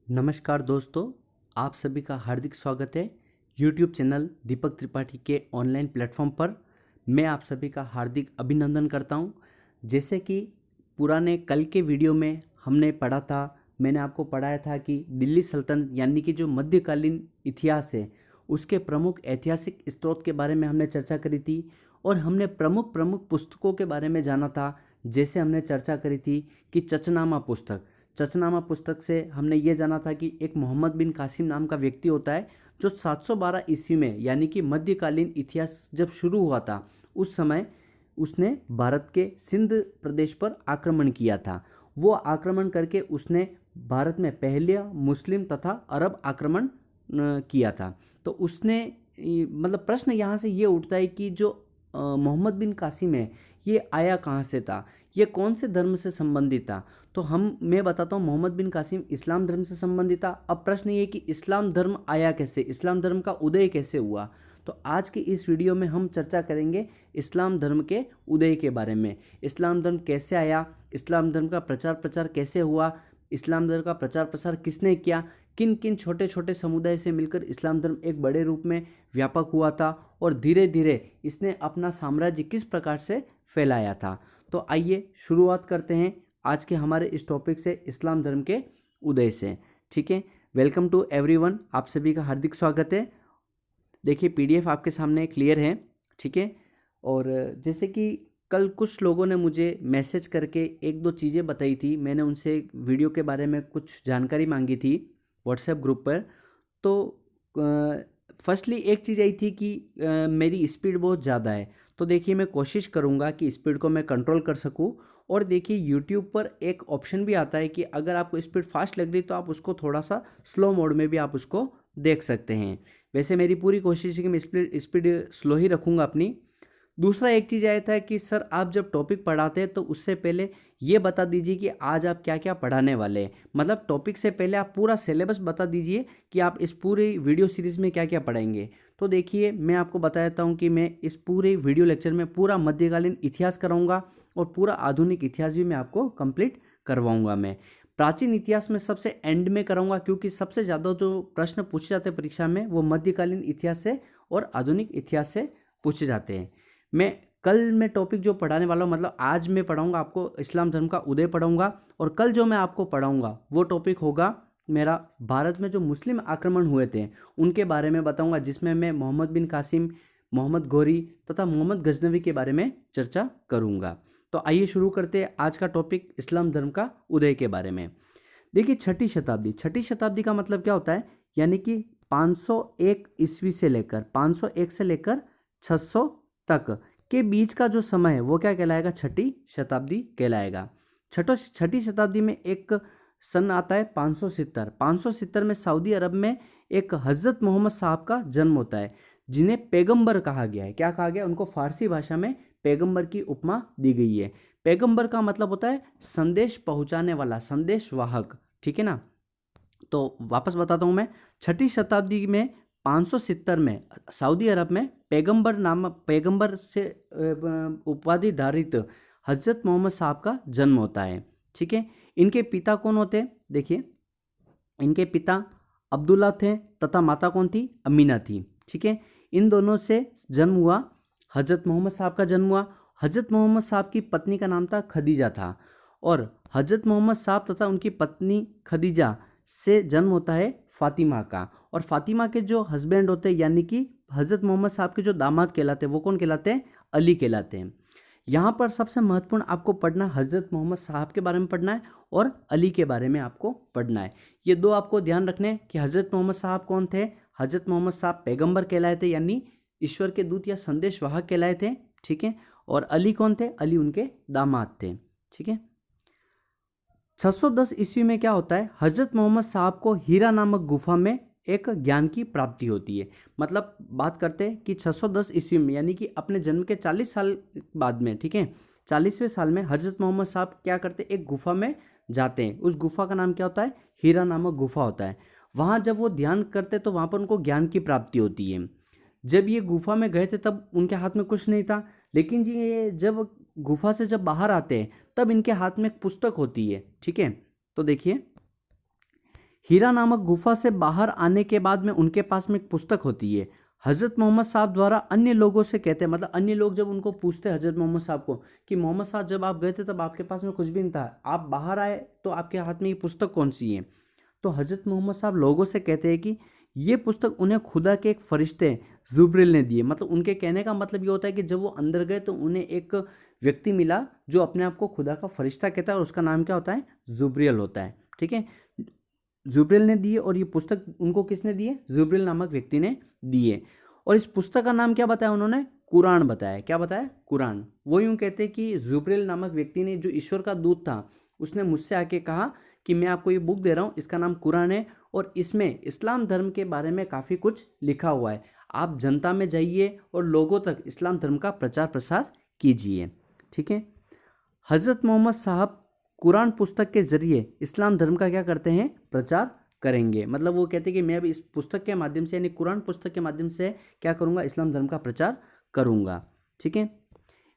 नमस्कार दोस्तों, आप सभी का हार्दिक स्वागत है YouTube चैनल दीपक त्रिपाठी के ऑनलाइन प्लेटफॉर्म पर। मैं आप सभी का हार्दिक अभिनंदन करता हूं। जैसे कि पुराने कल के वीडियो में हमने पढ़ा था, मैंने आपको पढ़ाया था कि दिल्ली सल्तनत यानी कि जो मध्यकालीन इतिहास है उसके प्रमुख ऐतिहासिक स्रोत के बारे में हमने चर्चा करी थी और हमने प्रमुख प्रमुख पुस्तकों के बारे में जाना था। जैसे हमने चर्चा करी थी कि चचनामा पुस्तक से हमने ये जाना था कि एक मोहम्मद बिन कासिम नाम का व्यक्ति होता है जो 712 ईस्वी में यानी कि मध्यकालीन इतिहास जब शुरू हुआ था उस समय उसने भारत के सिंध प्रदेश पर आक्रमण किया था। वो आक्रमण करके उसने भारत में पहला मुस्लिम तथा अरब आक्रमण किया था। तो उसने मतलब प्रश्न यहाँ से ये उठता है कि जो मोहम्मद बिन कासिम है ये आया कहाँ से था, ये कौन से धर्म से संबंधित था। तो मैं बताता हूँ मोहम्मद बिन कासिम इस्लाम धर्म से संबंधित था। अब प्रश्न ये कि इस्लाम धर्म आया कैसे, इस्लाम धर्म का उदय कैसे हुआ। तो आज की इस वीडियो में हम चर्चा करेंगे इस्लाम धर्म के उदय के बारे में। इस्लाम धर्म कैसे आया, इस्लाम धर्म का प्रचार प्रसार कैसे हुआ, इस्लाम धर्म का प्रचार प्रसार किसने किया, किन किन छोटे छोटे समुदाय से मिलकर इस्लाम धर्म एक बड़े रूप में व्यापक हुआ था और धीरे धीरे इसने अपना साम्राज्य किस प्रकार से फैलाया था। तो आइए शुरुआत करते हैं आज के हमारे इस टॉपिक से, इस्लाम धर्म के उदय से। ठीक है, वेलकम टू एवरीवन, आप सभी का हार्दिक स्वागत है। देखिए पीडीएफ आपके सामने क्लियर है। ठीक है, और जैसे कि कल कुछ लोगों ने मुझे मैसेज करके एक दो चीज़ें बताई थी, मैंने उनसे वीडियो के बारे में कुछ जानकारी मांगी थी व्हाट्सएप ग्रुप पर। तो फर्स्टली एक चीज़ आई थी कि मेरी स्पीड बहुत ज़्यादा है। तो देखिए मैं कोशिश करूँगा कि स्पीड को मैं कंट्रोल कर सकूँ। और देखिए यूट्यूब पर एक ऑप्शन भी आता है कि अगर आपको स्पीड फास्ट लग रही तो आप उसको थोड़ा सा स्लो मोड में भी आप उसको देख सकते हैं। वैसे मेरी पूरी कोशिश है कि मैं स्पीड स्लो ही रखूँगा अपनी। दूसरा एक चीज़ आया था कि सर आप जब टॉपिक पढ़ाते हैं तो उससे पहले ये बता दीजिए कि आज आप क्या क्या पढ़ाने वाले हैं। मतलब टॉपिक से पहले आप पूरा सिलेबस बता दीजिए कि आप इस पूरी वीडियो सीरीज़ में क्या क्या पढ़ाएंगे। तो देखिए मैं आपको बता देता हूँ कि मैं इस पूरे वीडियो लेक्चर में पूरा मध्यकालीन इतिहास कराऊंगा और पूरा आधुनिक इतिहास भी मैं आपको कंप्लीट करवाऊंगा। मैं प्राचीन इतिहास में सबसे एंड में कराऊंगा क्योंकि सबसे ज़्यादा जो प्रश्न पूछे जाते हैं परीक्षा में वो मध्यकालीन इतिहास से और आधुनिक इतिहास से पूछे जाते हैं। मैं टॉपिक जो पढ़ाने वाला हूँ, मतलब आज मैं पढ़ाऊंगा आपको इस्लाम धर्म का उदय पढ़ाऊंगा और कल जो मैं आपको पढ़ाऊंगा वो टॉपिक होगा मेरा भारत में जो मुस्लिम आक्रमण हुए थे उनके बारे में बताऊंगा, जिसमें मैं मोहम्मद बिन कासिम, मोहम्मद गौरी तथा मोहम्मद गजनवी के बारे में चर्चा करूंगा। तो आइए शुरू करते हैं आज का टॉपिक इस्लाम धर्म का उदय के बारे में। देखिए छठी शताब्दी का मतलब क्या होता है, यानी कि 501 ईस्वी से लेकर 501 से लेकर 600 तक के बीच का जो समय है वो क्या कहलाएगा, छठी शताब्दी कहलाएगा। छठी शताब्दी में एक सन आता है 570 में सऊदी अरब में एक हजरत मोहम्मद साहब का जन्म होता है, जिन्हें पैगंबर कहा गया है। क्या कहा गया, उनको फारसी भाषा में पैगंबर की उपमा दी गई है। पैगंबर का मतलब होता है संदेश पहुंचाने वाला, संदेश वाहक। ठीक है ना। तो वापस बताता हूं मैं, छठी शताब्दी में 570 में सऊदी अरब में पैगंबर से उपाधि धारित हजरत मोहम्मद साहब का जन्म होता है। ठीक है, इनके पिता कौन होते हैं, देखिए इनके पिता अब्दुल्ला थे तथा माता कौन थी, अमीना थी। ठीक है, इन दोनों से जन्म हुआ, हजरत मोहम्मद साहब का जन्म हुआ। हजरत मोहम्मद साहब की पत्नी का नाम था खदीजा था और हजरत मोहम्मद साहब तथा उनकी पत्नी खदीजा से जन्म होता है फातिमा का। और फातिमा के जो हस्बैंड होते हैं यानी कि हजरत मोहम्मद साहब के जो दामाद कहलाते हैं वो कौन कहलाते हैं, अली कहलाते हैं। यहाँ पर सबसे महत्वपूर्ण आपको पढ़ना हजरत मोहम्मद साहब के बारे में पढ़ना है और अली के बारे में आपको पढ़ना है। ये दो आपको ध्यान रखने हैं कि हजरत मोहम्मद साहब कौन थे, हजरत मोहम्मद साहब पैगंबर कहलाए थे यानी ईश्वर के दूत या संदेश वाहक कहलाए थे। ठीक है, और अली कौन थे, अली उनके दामाद थे। ठीक है, 610 ईस्वी में क्या होता है, हजरत मोहम्मद साहब को हीरा नामक गुफा में एक ज्ञान की प्राप्ति होती है। मतलब बात करते हैं कि 610 ईस्वी में यानी कि अपने जन्म के 40 साल बाद में, ठीक है, 40वें साल में हजरत मोहम्मद साहब क्या करते हैं, एक गुफा में जाते हैं। उस गुफा का नाम क्या होता है, हीरा नामक गुफा होता है। वहाँ जब वो ध्यान करते तो वहाँ पर उनको ज्ञान की प्राप्ति होती है। जब ये गुफा में गए थे तब उनके हाथ में कुछ नहीं था, लेकिन जी ये जब गुफा से जब बाहर आते हैं तब इनके हाथ में एक पुस्तक होती है। ठीक है, तो देखिए हीरा नामक गुफा से बाहर आने के बाद में उनके पास में एक पुस्तक होती है। हज़रत मोहम्मद साहब द्वारा अन्य लोगों से कहते हैं, मतलब अन्य लोग जब उनको पूछते हैं हज़रत मोहम्मद साहब को कि मोहम्मद साहब जब आप गए थे तब आपके पास में कुछ भी नहीं था, आप बाहर आए तो आपके हाथ में ये पुस्तक कौन सी है? तो हज़रत मोहम्मद साहब लोगों से कहते हैं कि ये पुस्तक उन्हें खुदा के एक फरिश्ते जुब्रिल ने दिए। मतलब उनके कहने का मतलब ये होता है कि जब वो अंदर गए तो उन्हें एक व्यक्ति मिला जो अपने आप को खुदा का फरिश्ता कहता है और उसका नाम क्या होता है? जुब्रियल होता है। ठीक है, जुब्रिल ने दिए और ये पुस्तक उनको किसने दिए? जुब्रिल नामक व्यक्ति ने दिए। और इस पुस्तक का नाम क्या बताया उन्होंने? कुरान बताया। क्या बताया? कुरान। वो यूं कहते हैं कि जुब्रिल नामक व्यक्ति ने, जो ईश्वर का दूत था, उसने मुझसे आके कहा कि मैं आपको ये बुक दे रहा हूँ, इसका नाम कुरान है और इसमें इस्लाम धर्म के बारे में काफ़ी कुछ लिखा हुआ है, आप जनता में जाइए और लोगों तक इस्लाम धर्म का प्रचार प्रसार कीजिए। ठीक है, हज़रत मोहम्मद साहब कुरान पुस्तक के जरिए इस्लाम धर्म का क्या करते हैं? प्रचार करेंगे। मतलब वो कहते हैं कि मैं अभी इस पुस्तक के माध्यम से, यानी कुरान पुस्तक के माध्यम से क्या करूँगा? इस्लाम धर्म का प्रचार करूँगा। ठीक है,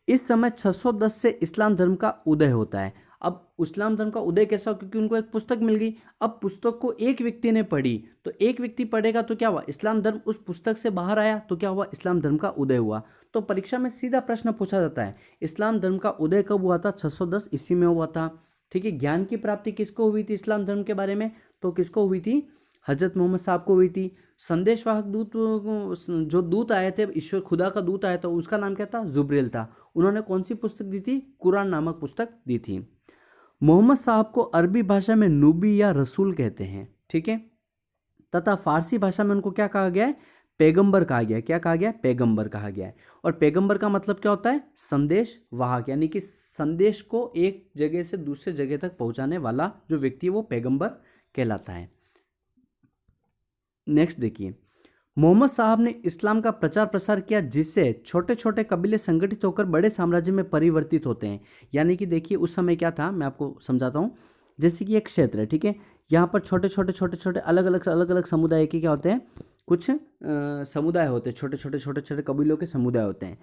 इस समय 610 से इस्लाम धर्म का उदय होता है। अब इस्लाम धर्म का उदय कैसा हो? क्योंकि उनको एक पुस्तक मिल गई। अब पुस्तक को एक व्यक्ति ने पढ़ी, तो एक व्यक्ति पढ़ेगा तो क्या हुआ? इस्लाम धर्म उस पुस्तक से बाहर आया तो क्या हुआ? इस्लाम धर्म का उदय हुआ। तो परीक्षा में सीधा प्रश्न पूछा जाता है, इस्लाम धर्म का उदय कब हुआ था? 610 ईस्वी में हुआ था। ठीक है, ज्ञान की प्राप्ति किसको हुई थी इस्लाम धर्म के बारे में? तो किसको हुई थी? हजरत मोहम्मद साहब को हुई थी। संदेशवाहक दूत, जो दूत आए थे, ईश्वर खुदा का दूत आया था, उसका नाम क्या था? जुब्रेल था। उन्होंने कौन सी पुस्तक दी थी? कुरान नामक पुस्तक दी थी। मोहम्मद साहब को अरबी भाषा में नबी या रसूल कहते हैं। ठीक है, तथा फारसी भाषा में उनको क्या कहा गया है? पैगंबर कहा गया है। क्या कहा गया है? पैगंबर कहा गया है। और पैगंबर का मतलब क्या होता है? संदेश वाहक, यानी कि संदेश को एक जगह से दूसरे जगह तक पहुंचाने वाला जो व्यक्ति है वो पैगंबर कहलाता है। नेक्स्ट देखिए, मोहम्मद साहब ने इस्लाम का प्रचार प्रसार किया, जिससे छोटे छोटे कबीले संगठित होकर बड़े साम्राज्य में परिवर्तित होते हैं। यानी कि देखिए उस समय क्या था, मैं आपको समझाता हूँ। जैसे कि एक क्षेत्र है, ठीक है, यहाँ पर छोटे छोटे अलग अलग समुदाय के क्या होते हैं? कुछ समुदाय होते हैं, छोटे छोटे कबीलों के समुदाय होते हैं।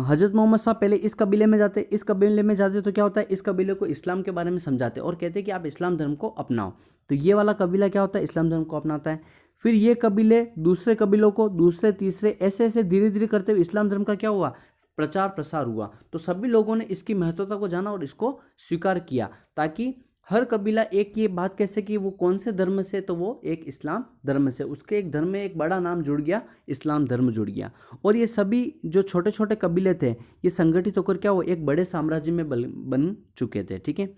हजरत मोहम्मद साहब पहले इस कबीले में जाते, इस कबीले में जाते तो क्या होता है? इस कबीले को इस्लाम के बारे में समझाते और कहते हैं कि आप इस्लाम धर्म को अपनाओ। तो ये वाला कबीला क्या होता है? इस्लाम धर्म को अपनाता है। फिर ये कबीले दूसरे कबीलों को, दूसरे तीसरे, ऐसे ऐसे धीरे धीरे करते हुए इस्लाम धर्म का क्या हुआ? प्रचार प्रसार हुआ। तो सभी लोगों ने इसकी महत्वता को जाना और इसको स्वीकार किया, ताकि हर कबीला एक ये बात कह सके कि वो कौन से धर्म से, तो वो एक इस्लाम धर्म से, उसके एक धर्म में एक बड़ा नाम जुड़ गया, इस्लाम धर्म जुड़ गया। और ये सभी जो छोटे छोटे कबीले थे, ये संगठित होकर क्या, वो एक बड़े साम्राज्य में बन चुके थे। ठीक है,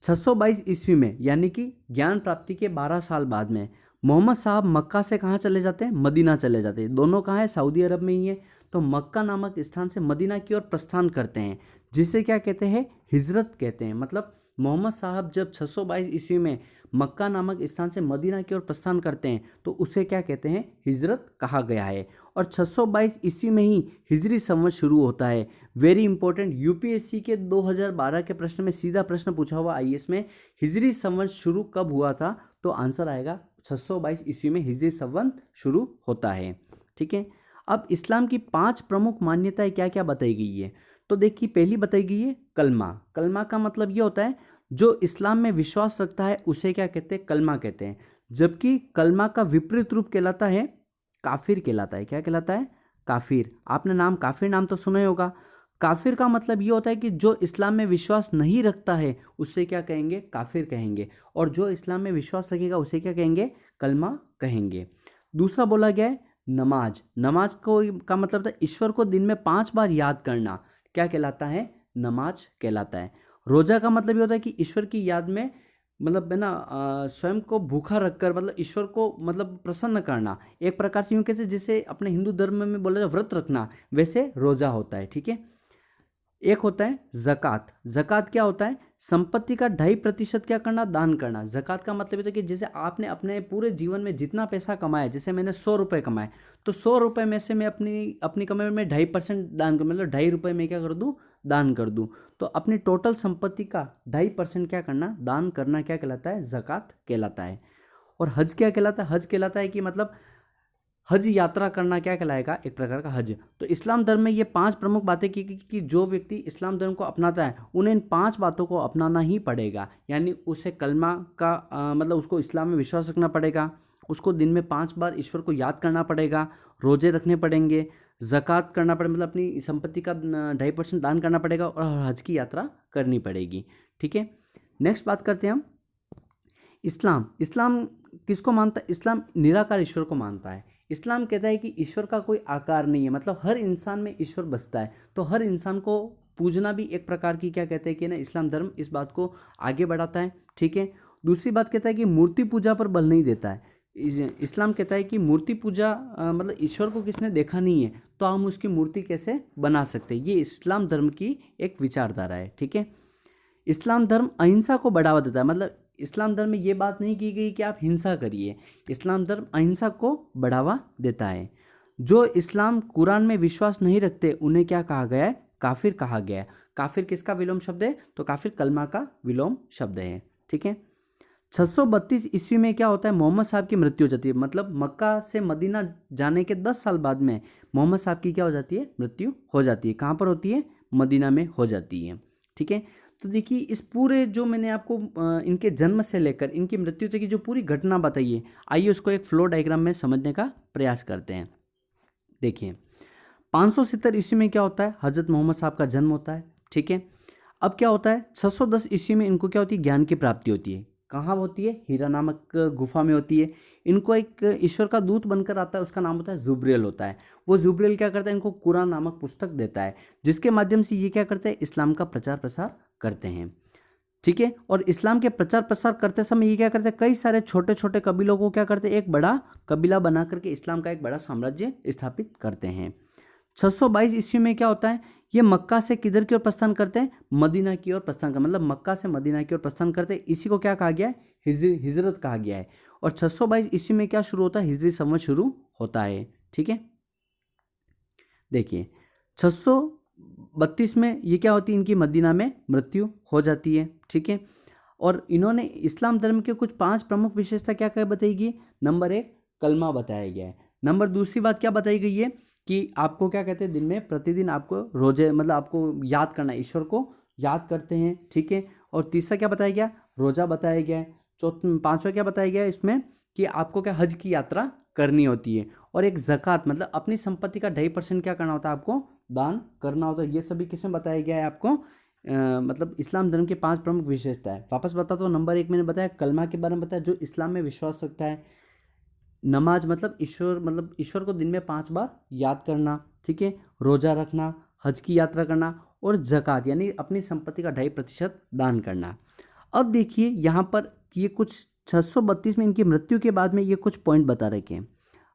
622 ईस्वी में, यानी कि ज्ञान प्राप्ति के 12 साल बाद में, मोहम्मद साहब मक्का से कहाँ चले जाते हैं? मदीना चले जाते हैं। दोनों कहाँ है? सऊदी अरब में ही है। तो मक्का नामक स्थान से मदीना की ओर प्रस्थान करते हैं, जिसे क्या कहते हैं? हिजरत कहते हैं। मतलब मोहम्मद साहब जब 622 ईस्वी में मक्का नामक स्थान से मदीना की ओर प्रस्थान करते हैं तो उसे क्या कहते हैं? हिजरत कहा गया है। और 622 ईस्वी में ही हिजरी संवत शुरू होता है। वेरी इंपॉर्टेंट, यूपीएससी के 2012 के प्रश्न में सीधा प्रश्न पूछा हुआ आईएएस में, हिजरी संवत शुरू कब हुआ था? तो आंसर आएगा 622 ईस्वी में हिजरी संवत शुरू होता है। ठीक है, अब इस्लाम की 5 प्रमुख मान्यताएं क्या क्या बताई गई है? तो देखिए, पहली बताई गई है कलमा। कलमा का मतलब ये होता है जो इस्लाम में विश्वास रखता है उसे क्या कहते हैं? कलमा कहते हैं। जबकि कलमा का विपरीत रूप कहलाता है काफिर कहलाता है। क्या कहलाता है? काफिर। आपने काफिर नाम तो सुना ही होगा। काफिर का मतलब ये होता है कि जो इस्लाम में विश्वास नहीं रखता है उससे क्या कहेंगे? काफिर कहेंगे। और जो इस्लाम में विश्वास रखेगा उसे क्या कहेंगे? कलमा कहेंगे। दूसरा बोला गया है नमाज। नमाज को का मतलब था ईश्वर को दिन में 5 बार याद करना। क्या कहलाता है? नमाज कहलाता है। रोजा का मतलब ये होता है कि ईश्वर की याद में, मतलब है ना, स्वयं को भूखा रखकर, मतलब ईश्वर को मतलब प्रसन्न करना। एक प्रकार से यूँ कैसे जैसे अपने हिंदू धर्म में बोला जाए व्रत रखना, वैसे रोजा होता है। ठीक है, एक होता है ज़कात। ज़कात क्या होता है? संपत्ति का 2.5% क्या करना? दान करना। ज़कात का मतलब ये था कि जैसे आपने अपने पूरे जीवन में जितना पैसा कमाया, जैसे मैंने 100 रुपये कमाए, तो 100 रुपये में से मैं अपनी कमाई में 2.5% दान कर, मतलब 2.5 रुपये में क्या कर दूँ? दान कर दूँ। तो अपनी टोटल संपत्ति का 2.5% क्या करना? दान करना। क्या कहलाता है? ज़कात कहलाता है। और हज क्या कहलाता है? हज कहलाता है कि मतलब हज यात्रा करना क्या कहलाएगा, एक प्रकार का हज। तो इस्लाम धर्म में ये 5 प्रमुख बातें कि जो व्यक्ति इस्लाम धर्म को अपनाता है उन्हें इन 5 बातों को अपनाना ही पड़ेगा। यानी उसे कलमा का मतलब उसको इस्लाम में विश्वास रखना पड़ेगा, उसको दिन में 5 बार ईश्वर को याद करना पड़ेगा, रोजे रखने पड़ेंगे, ज़कात करना पड़ेगा मतलब अपनी संपत्ति का 2.5% दान करना पड़ेगा, और हज की यात्रा करनी पड़ेगी। ठीक है, नेक्स्ट बात करते हैं हम इस्लाम। इस्लाम किसको मानता है? इस्लाम निराकार ईश्वर को मानता है। इस्लाम कहता है कि ईश्वर का कोई आकार नहीं है, मतलब हर इंसान में ईश्वर बसता है, तो हर इंसान को पूजना भी एक प्रकार की क्या कहते हैं कि ना, इस्लाम धर्म इस बात को आगे बढ़ाता है। ठीक है, दूसरी बात कहता है कि मूर्ति पूजा पर बल नहीं देता है। इस्लाम कहता है कि मूर्ति पूजा मतलब ईश्वर को किसने देखा नहीं है तो हम उसकी मूर्ति कैसे बना सकते हैं, ये इस्लाम धर्म की एक विचारधारा है। ठीक है, इस्लाम धर्म अहिंसा को बढ़ावा देता है, मतलब इस्लाम धर्म में ये बात नहीं की गई कि आप हिंसा करिए, इस्लाम धर्म अहिंसा को बढ़ावा देता है। जो इस्लाम कुरान में विश्वास नहीं रखते उन्हें क्या कहा गया है? काफिर कहा गया है। काफिर किसका विलोम शब्द है? तो काफिर कलमा का विलोम शब्द है। ठीक है, 632 ईस्वी में क्या होता है? मोहम्मद साहब की मृत्यु हो जाती है, मतलब मक्का से मदीना जाने के 10 साल बाद में मोहम्मद साहब की क्या हो जाती है? मृत्यु हो जाती है। कहाँ पर होती है? मदीना में हो जाती है। ठीक है, तो देखिए इस पूरे जो मैंने आपको इनके जन्म से लेकर इनकी मृत्यु तक की जो पूरी घटना बताई है, आइए उसको एक फ्लो डायग्राम में समझने का प्रयास करते हैं। देखिए 570 ईस्वी में क्या होता है? हजरत मोहम्मद साहब का जन्म होता है। ठीक है, अब क्या होता है? 610 ईस्वी में इनको क्या होती है? ज्ञान की प्राप्ति होती है। कहाँ होती है? हीरा नामक गुफा में होती है। इनको एक ईश्वर का दूत बनकर आता है, उसका नाम होता है जुब्रेल होता है। वो जुब्रेल क्या करता है? इनको कुरान नामक पुस्तक देता है, जिसके माध्यम से ये क्या करते हैं? इस्लाम का प्रचार प्रसार करते हैं। ठीक है, और इस्लाम के प्रचार प्रसार करते समय ये क्या करते हैं? कई सारे छोटे छोटे कबीलों को क्या करते हैं? एक बड़ा कबीला बना करके इस्लाम का एक बड़ा साम्राज्य स्थापित करते हैं। 622 ईस्वी में क्या होता है? ये मक्का से किधर की ओर प्रस्थान करते हैं? मदीना की ओर प्रस्थान कर, मतलब मक्का से मदीना की ओर प्रस्थान करते हैं। इसी को क्या कहा गया है? हिजरत कहा गया है। और 622 ईस्वी में क्या शुरू होता है? हिजरी संवत शुरू होता है। ठीक है, देखिए 632 में ये क्या होती है? इनकी मदीना में मृत्यु हो जाती है। ठीक है, और इन्होंने इस्लाम धर्म के कुछ 5 प्रमुख विशेषता क्या क्या बताई गई? नंबर 1 कलमा बताया गया है। नंबर दूसरी बात क्या बताई गई है कि आपको क्या कहते हैं? दिन में प्रतिदिन आपको रोजे मतलब आपको याद करना है, ईश्वर को याद करते हैं। ठीक है, और तीसरा क्या बताया गया? रोजा बताया गया है। पांचवा क्या बताया गया इसमें? कि आपको क्या हज की यात्रा करनी होती है, और एक ज़कात मतलब अपनी संपत्ति का 2.5% क्या करना होता है? आपको दान करना होता है। ये सभी किसमें बताया गया है आपको? मतलब इस्लाम धर्म के 5 प्रमुख विशेषता है। वापस बताता हूँ, नंबर 1 मैंने बताया कलमा के बारे में बताया, जो इस्लाम में विश्वास रखता है। नमाज मतलब ईश्वर को दिन में 5 बार याद करना। ठीक है, रोजा रखना, हज की यात्रा करना, और ज़कात यानी अपनी संपत्ति का 2.5% दान करना। अब देखिए यहाँ पर ये कुछ 632 में इनकी मृत्यु के बाद में ये कुछ पॉइंट बता रखे हैं।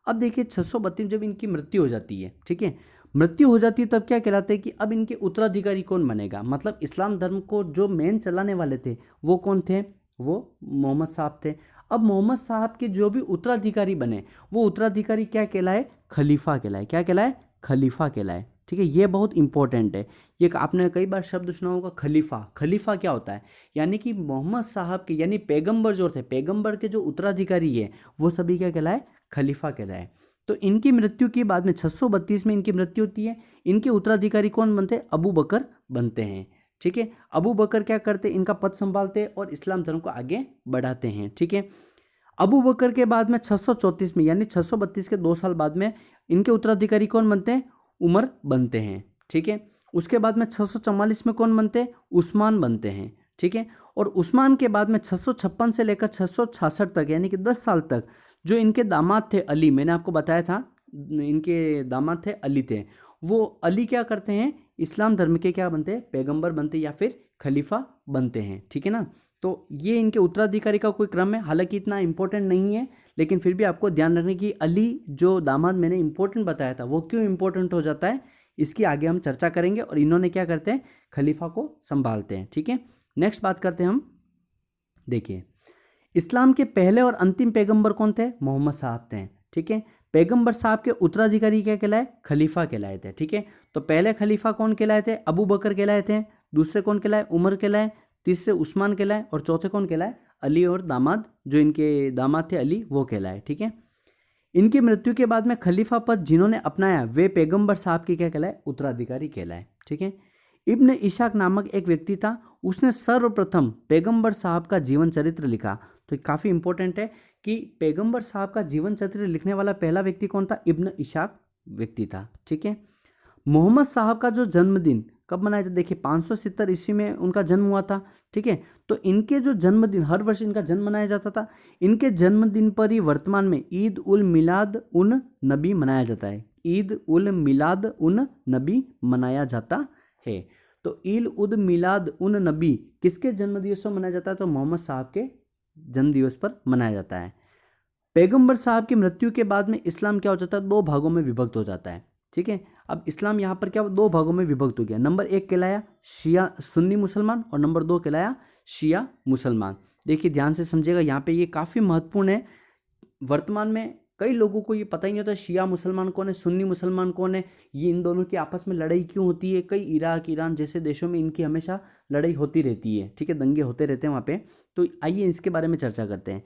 अब देखिए 632 जब इनकी मृत्यु हो जाती है, ठीक है, मृत्यु हो जाती है तब क्या कहलाते हैं कि अब इनके उत्तराधिकारी कौन बनेगा? मतलब इस्लाम धर्म को जो मेन चलाने वाले थे वो कौन थे? वो मोहम्मद साहब थे। अब मोहम्मद साहब के जो भी उत्तराधिकारी बने वो उत्तराधिकारी क्या कहलाए? खलीफा कहलाए। क्या कहलाए? खलीफा कहलाए। ठीक है, ये बहुत इंपॉर्टेंट है। ये आपने कई बार शब्द सुना होगा खलीफा। खलीफा क्या होता है? यानी कि मोहम्मद साहब के यानी पैगंबर जो थे, पैगंबर के जो उत्तराधिकारी है वो सभी क्या कहलाए? खलीफा कहलाए। तो इनकी मृत्यु के बाद में 632 में इनकी मृत्यु होती है। इनके उत्तराधिकारी कौन बनते हैं? अबू बकर बनते हैं। ठीक है, अबू बकर क्या करते? इनका पद संभालते और इस्लाम धर्म को आगे बढ़ाते हैं। ठीक है, अबू बकर के बाद में 634 में यानी 632 के 2 साल बाद में इनके उत्तराधिकारी कौन बनते हैं? उमर बनते हैं। ठीक है, उसके बाद में 644 में कौन बनते हैं? उस्मान बनते हैं। ठीक है, और उस्मान के बाद में 656 से लेकर 666 तक यानी कि 10 साल तक जो इनके दामाद थे अली, मैंने आपको बताया था इनके दामाद थे अली थे, वो अली क्या करते हैं? इस्लाम धर्म के क्या बनते हैं? पैगंबर बनते हैं या फिर खलीफा बनते हैं। ठीक है ना, तो ये इनके उत्तराधिकारी का कोई क्रम है, हालांकि इतना इंपॉर्टेंट नहीं है, लेकिन फिर भी आपको ध्यान रखने की अली जो दामाद मैंने इंपॉर्टेंट बताया था वो क्यों इंपॉर्टेंट हो जाता है इसकी आगे हम चर्चा करेंगे। और इन्होंने क्या करते हैं? खलीफा को संभालते हैं। ठीक है, नेक्स्ट बात करते हैं हम। देखिए इस्लाम के पहले और अंतिम पैगंबर कौन थे? मोहम्मद साहब थे। ठीक है, पैगंबर साहब के उत्तराधिकारी क्या कहलाए? खलीफा कहलाए थे। ठीक है, तो पहले खलीफा कौन कहलाए थे? अबू बकर कहलाए थे। दूसरे कौन कहलाए? उमर कहलाए। तीसरे उस्मान कहलाए, और चौथे कौन कहलाए? अली, और दामाद जो इनके दामाद थे अली वो कहलाए। ठीक है, इनकी मृत्यु के बाद में खलीफा पद जिन्होंने अपनाया वे पैगंबर साहब के क्या कहलाए, उत्तराधिकारी कहलाए। ठीक है। इब्न इशाक नामक एक व्यक्ति था, उसने सर्वप्रथम पैगंबर साहब का जीवन चरित्र लिखा। तो काफ़ी इंपॉर्टेंट है कि पैगंबर साहब का जीवन चरित्र लिखने वाला पहला व्यक्ति कौन था, इब्न इशाक व्यक्ति था। ठीक है। मोहम्मद साहब का जो जन्मदिन कब मनाया जाता, देखिए 570 ईस्वी में उनका जन्म हुआ था। ठीक है। तो इनके जो जन्मदिन, हर वर्ष इनका जन्म मनाया जाता था। इनके जन्मदिन पर ही वर्तमान में ईद उल मिलाद उन नबी मनाया जाता है। ईद उल मिलाद उन नबी मनाया जाता है। तो ईद उल मिलाद उन नबी किसके जन्म दिवस पर मनाया जाता है, तो मोहम्मद साहब के जन्म दिवस पर मनाया जाता है। पैगंबर साहब की मृत्यु के बाद में इस्लाम क्या हो जाता है, दो भागों में विभक्त हो जाता है। ठीक है। अब इस्लाम यहाँ पर क्या दो भागों में विभक्त हो गया। नंबर 1 कहलाया शिया सुन्नी मुसलमान और नंबर 2 कहलाया शिया मुसलमान। देखिए ध्यान से समझिएगा, यहाँ पे ये काफ़ी महत्वपूर्ण है। वर्तमान में कई लोगों को ये पता ही नहीं होता शिया मुसलमान कौन है, सुन्नी मुसलमान कौन है, ये इन दोनों की आपस में लड़ाई क्यों होती है। कई इराक, ईरान जैसे देशों में इनकी हमेशा लड़ाई होती रहती है। ठीक है, दंगे होते रहते हैं वहाँ पे। तो आइए इसके बारे में चर्चा करते हैं।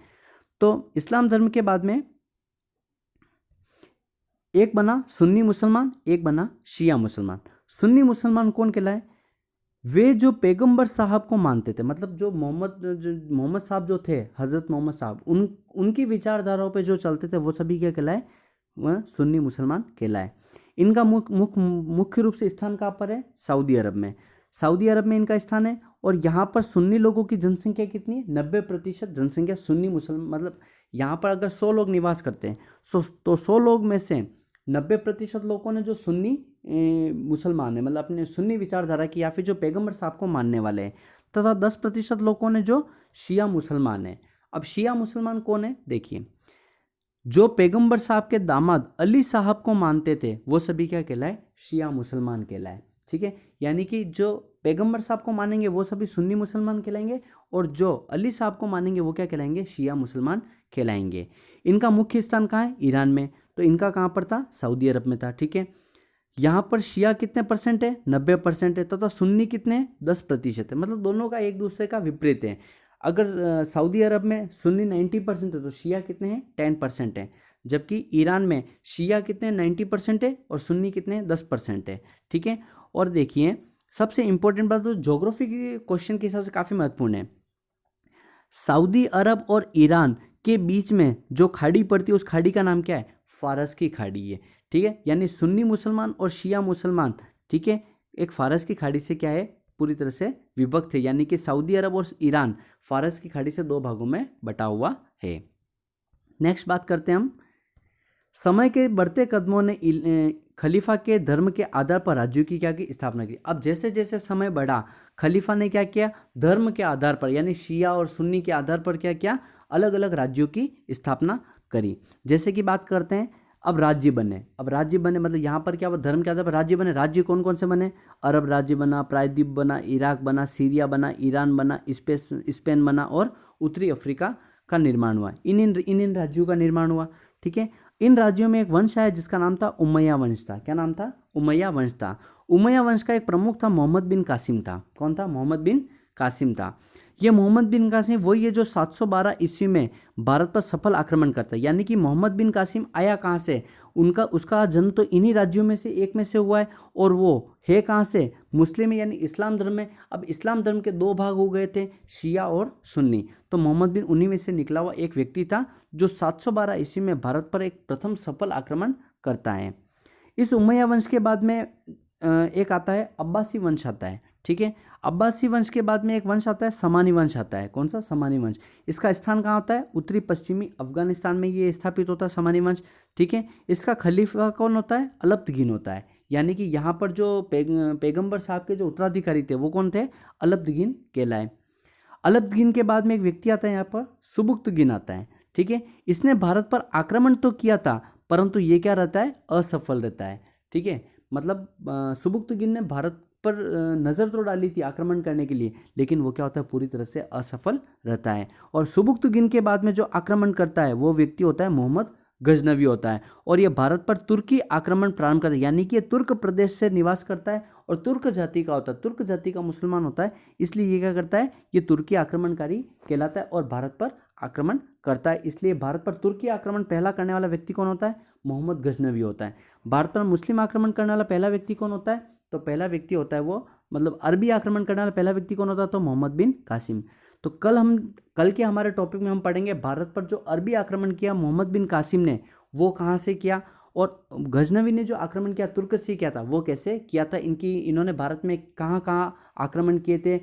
तो इस्लाम धर्म के बाद में एक बना सुन्नी मुसलमान, एक बना शिया मुसलमान। सुन्नी मुसलमान कौन कहलाए, वे जो पैगंबर साहब को मानते थे, मतलब जो मोहम्मद साहब जो थे, हज़रत मोहम्मद साहब, उनकी विचारधाराओं पे जो चलते थे वो सभी क्या कहलाए, वह सुन्नी मुसलमान कहलाए। इनका मुख्य रूप से स्थान कहाँ पर है, सऊदी अरब में। सऊदी अरब में इनका स्थान है। और यहाँ पर सुन्नी लोगों की जनसंख्या कितनी है, 90% जनसंख्या सुन्नी मुसलमान, मतलब यहाँ पर अगर 100 लोग निवास करते हैं तो 100 लोग में से 90% लोगों ने जो सुन्नी मुसलमान है, मतलब अपने सुन्नी विचारधारा की या फिर जो पैगंबर साहब को मानने वाले हैं, तथा 10% लोगों ने जो शिया मुसलमान है। अब शिया मुसलमान कौन है, देखिए जो पैगंबर साहब के दामाद अली साहब को मानते थे वो सभी क्या कहलाए, शिया मुसलमान कहलाए। ठीक है, यानी कि जो पैगंबर साहब को मानेंगे वो सभी सुन्नी मुसलमान कहलाएंगे और जो अली साहब को मानेंगे वो क्या कहलाएंगे, शिया मुसलमान कहलाएंगे। इनका मुख्य स्थान कहाँ है, ईरान में। तो इनका कहाँ पर था, सऊदी अरब में था। ठीक है, यहाँ पर शिया कितने परसेंट है, 90% है, तथा सुन्नी कितने हैं, 10% है। मतलब दोनों का एक दूसरे का विपरीत है। अगर सऊदी अरब में सुन्नी 90% है तो शिया कितने हैं, 10% है। जबकि ईरान में शिया कितने 90% है और सुन्नी कितने 10% है। ठीक है, और देखिए सबसे इंपॉर्टेंट बात तो ज्योग्राफी के क्वेश्चन के हिसाब से काफ़ी महत्वपूर्ण है। सऊदी अरब और ईरान के बीच में जो खाड़ी पड़ती है उस खाड़ी का नाम क्या है, फारस की खाड़ी है। ठीक है, यानी सुन्नी मुसलमान और शिया मुसलमान, ठीक है, एक फारस की खाड़ी से क्या है, पूरी तरह से विभक्त है। यानी कि सऊदी अरब और ईरान फारस की खाड़ी से दो भागों में बटा हुआ है। नेक्स्ट बात करते हैं हम, समय के बढ़ते कदमों ने खलीफा के धर्म के आधार पर राज्यों की क्या की स्थापना की। अब जैसे जैसे समय बढ़ा, खलीफा ने क्या किया, धर्म के आधार पर यानी शिया और सुन्नी के आधार पर क्या किया, अलग अलग राज्यों की स्थापना करी। जैसे कि बात करते हैं, अब राज्य बने। अब राज्य बने मतलब यहाँ पर क्या हुआ, धर्म के आधार पर राज्य बने। राज्य कौन कौन से बने, अरब राज्य बना, प्रायद्वीप बना, इराक बना, सीरिया बना, ईरान बना, स्पेन बना और उत्तरी अफ्रीका का निर्माण हुआ। इन राज्यों का निर्माण हुआ। ठीक है, इन राज्यों में एक वंश आया जिसका नाम था उमैया वंश था। क्या नाम था, उमैया वंश था। उमैया वंश का एक प्रमुख था मोहम्मद बिन कासिम था। कौन था, मोहम्मद बिन कासिम था। ये मोहम्मद बिन कासिम वही है जो 712 ईस्वी में भारत पर सफल आक्रमण करता है। यानी कि मोहम्मद बिन कासिम आया कहाँ से, उसका जन्म तो इन्हीं राज्यों में से एक में से हुआ है और वो है कहाँ से, मुस्लिम यानी इस्लाम धर्म में। अब इस्लाम धर्म के दो भाग हो गए थे, शिया और सुन्नी। तो मोहम्मद बिन उन्हीं में से निकला हुआ एक व्यक्ति था जो 712 ईस्वी में भारत पर एक प्रथम सफल आक्रमण करता है। इस उमैया वंश के बाद में एक आता है अब्बासी वंश आता है। ठीक है, अब्बासी वंश के बाद में एक वंश आता है समानी वंश आता है। कौन सा, समानी वंश। इसका स्थान कहाँ होता है, उत्तरी पश्चिमी अफगानिस्तान में ये स्थापित होता है समानी वंश। ठीक है, इसका खलीफा कौन होता है, अलब्तगीन होता है। यानी कि यहाँ पर जो पैगंबर साहब के जो उत्तराधिकारी थे वो कौन थे, अलब्तगीन कहलाए। अलब्तगीन के बाद में एक व्यक्ति आता है यहाँ पर, सुबुक्तगीन आता है। ठीक है, इसने भारत पर आक्रमण तो किया था परंतु ये क्या रहता है, असफल रहता है। ठीक है, मतलब सुबुक्तगीन ने भारत पर नज़र तो डाली थी आक्रमण करने के लिए, लेकिन वो क्या होता है, पूरी तरह से असफल रहता है। और सुबुक्तगीन के बाद में जो आक्रमण करता है वो व्यक्ति होता है मोहम्मद गजनवी होता है। और ये भारत पर तुर्की आक्रमण प्रारंभ करता है। यानी कि ये तुर्क प्रदेश से निवास करता है और तुर्क जाति का होता है, तुर्क जाति का मुसलमान होता है, इसलिए ये क्या करता है, ये तुर्की आक्रमणकारी कहलाता है और भारत पर आक्रमण करता है। इसलिए भारत पर तुर्की आक्रमण पहला करने वाला व्यक्ति कौन होता है? मोहम्मद गजनवी होता है। भारत पर मुस्लिम आक्रमण करने वाला पहला व्यक्ति कौन होता है? तो पहला व्यक्ति होता है वो, मतलब अरबी आक्रमण करने वाला पहला व्यक्ति कौन होता है? तो मोहम्मद बिन कासिम। तो कल के हमारे टॉपिक में हम पढ़ेंगे भारत पर जो अरबी आक्रमण किया मोहम्मद बिन कासिम ने, वो कहाँ से किया, और गजनवी ने जो आक्रमण किया तुर्क से किया था वो कैसे किया था, इन्होंने भारत में कहाँ कहाँ आक्रमण किए थे,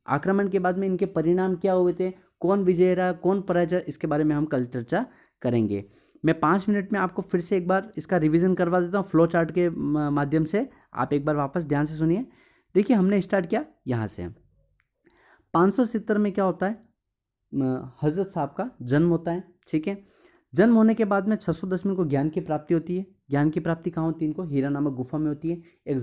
आक्रमण के बाद में इनके परिणाम क्या हुए थे, कौन विजय रहा, कौन पराजय, इसके बारे में हम कल चर्चा करेंगे। मैं 5 मिनट में आपको फिर से एक बार इसका रिवीजन करवा देता हूँ फ्लो चार्ट के माध्यम से। आप एक बार वापस ध्यान से सुनिए। देखिए, हमने स्टार्ट किया यहाँ से। 570 में क्या होता है? हजरत साहब का जन्म होता है। ठीक है, जन्म होने के बाद में 610 में इनको ज्ञान की प्राप्ति होती है। ज्ञान की प्राप्ति कहाँ होती है? इनको हीरा नामक गुफा में होती है। एक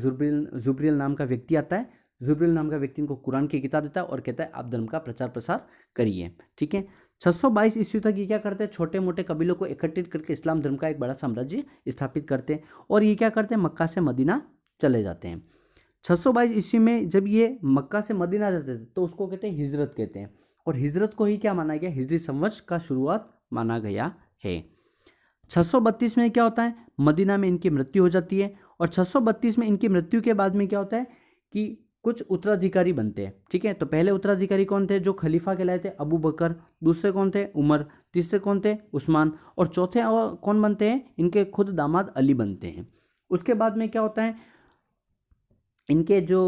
जुब्रिल नाम का व्यक्ति आता है। जुब्रिल नाम का व्यक्ति इनको कुरान की किताब देता है और कहता है आप धर्म का प्रचार प्रसार करिए। ठीक है, 622 ईस्वी तक ये क्या करते हैं? छोटे मोटे कबीलों को इकट्ठित करके इस्लाम धर्म का एक बड़ा साम्राज्य स्थापित करते हैं। और ये क्या करते हैं? मक्का से मदीना चले जाते हैं। 622 ईस्वी में जब ये मक्का से मदीना जाते थे तो उसको कहते हैं हिजरत कहते हैं। और हिजरत को ही क्या माना गया? हिजरी संवत्सर का शुरुआत माना गया है। 632 में क्या होता है? मदीना में इनकी मृत्यु हो जाती है। और 632 में इनकी मृत्यु के बाद में क्या होता है कि कुछ उत्तराधिकारी बनते हैं। ठीक है, तो पहले उत्तराधिकारी कौन थे जो खलीफा कहलाए थे? अबू बकर। दूसरे कौन थे? उमर। तीसरे कौन थे? उस्मान। और चौथे कौन बनते हैं? इनके खुद दामाद अली बनते हैं। उसके बाद में क्या होता है? इनके जो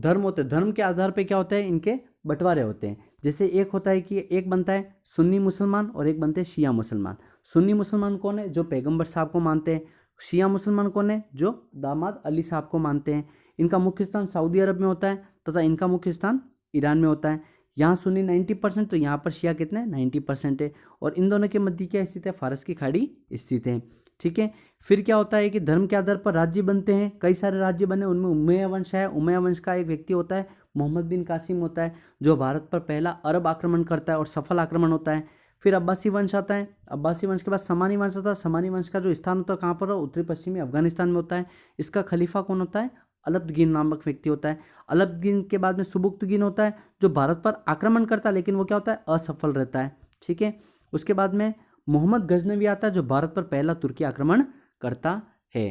धर्म होते हैं, धर्म के आधार पे क्या होता है? इनके बंटवारे होते हैं। जैसे एक होता है कि एक बनता है सुन्नी मुसलमान और एक बनते हैं शिया मुसलमान। सुन्नी मुसलमान कौन है? जो पैगंबर साहब को मानते हैं। शिया मुसलमान कौन है? जो दामाद अली साहब को मानते हैं। इनका मुख्य स्थान सऊदी अरब में होता है तथा इनका मुख्य स्थान ईरान में होता है। यहाँ सुन्नी 90% तो यहाँ पर शिया कितने? 90% है। और इन दोनों के मध्य क्या स्थित है? फारस की खाड़ी स्थित है। ठीक है, फिर क्या होता है कि धर्म के आधार पर राज्य बनते हैं। कई सारे राज्य बने, उनमें उमैया वंश है। उमैया वंश का एक व्यक्ति होता है मोहम्मद बिन कासिम होता है, जो भारत पर पहला अरब आक्रमण करता है और सफल आक्रमण होता है। फिर अब्बासी वंश आता है। अब्बासी वंश के बाद समानी वंश आता है। समानी वंश का जो स्थान होता है कहाँ पर? उत्तरी पश्चिमी अफगानिस्तान में होता है। इसका खलीफा कौन होता है? अलब्दगीन नामक व्यक्ति होता है। अलब्दगीन के बाद में सुबुक्तगीन होता है, जो भारत पर आक्रमण करता है लेकिन वो क्या होता है? असफल रहता है। ठीक है, उसके बाद में मोहम्मद गजनवी आता है, जो भारत पर पहला तुर्की आक्रमण करता है।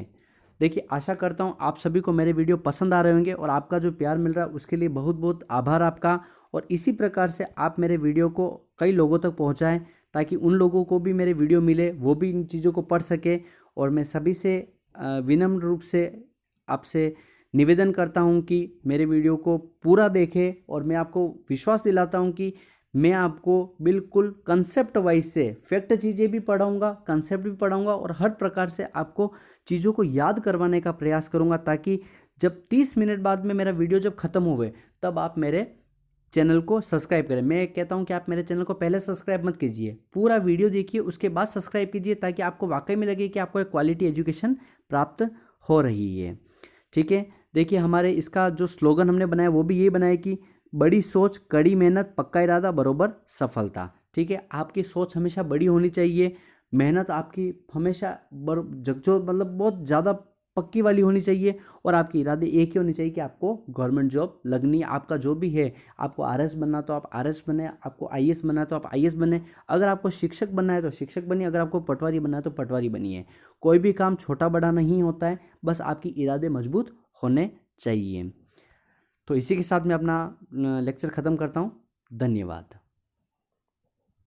देखिए, आशा करता हूँ आप सभी को मेरे वीडियो पसंद आ रहे होंगे और आपका जो प्यार मिल रहा है उसके लिए बहुत बहुत आभार आपका। और इसी प्रकार से आप मेरे वीडियो को कई लोगों तक पहुँचाएँ ताकि उन लोगों को भी मेरे वीडियो मिले, वो भी इन चीज़ों को पढ़ सके। और मैं सभी से विनम्र रूप से आपसे निवेदन करता हूं कि मेरे वीडियो को पूरा देखें। और मैं आपको विश्वास दिलाता हूं कि मैं आपको बिल्कुल कंसेप्ट वाइज से फैक्ट चीज़ें भी पढ़ाऊंगा, कंसेप्ट भी पढ़ाऊंगा और हर प्रकार से आपको चीज़ों को याद करवाने का प्रयास करूंगा, ताकि जब 30 मिनट बाद में मेरा वीडियो जब ख़त्म हुए तब आप मेरे चैनल को सब्सक्राइब करें। मैं कहता हूं कि आप मेरे चैनल को पहले सब्सक्राइब मत कीजिए, पूरा वीडियो देखिए उसके बाद सब्सक्राइब कीजिए, ताकि आपको वाकई में लगे कि आपको एक क्वालिटी एजुकेशन प्राप्त हो रही है। ठीक है, देखिए हमारे इसका जो स्लोगन हमने बनाया वो भी यही बनाया कि बड़ी सोच, कड़ी मेहनत, पक्का इरादा बरोबर सफलता। ठीक है, आपकी सोच हमेशा बड़ी होनी चाहिए, मेहनत आपकी हमेशा जो मतलब बहुत ज़्यादा पक्की वाली होनी चाहिए, और आपके इरादे एक ही होने चाहिए कि आपको गवर्नमेंट जॉब लगनी है। आपका जो भी है, आपको आरएस बनना तो आप आरएस बने, आपको आईएएस बनना तो आप आईएएस बने, अगर आपको शिक्षक बनना है तो शिक्षक बनिए, अगर आपको पटवारी बनना है तो पटवारी बनिए। कोई भी काम छोटा बड़ा नहीं होता है, बस आपकी इरादे मजबूत होने चाहिए। तो इसी के साथ मैं अपना लेक्चर ख़त्म करता हूँ। धन्यवाद।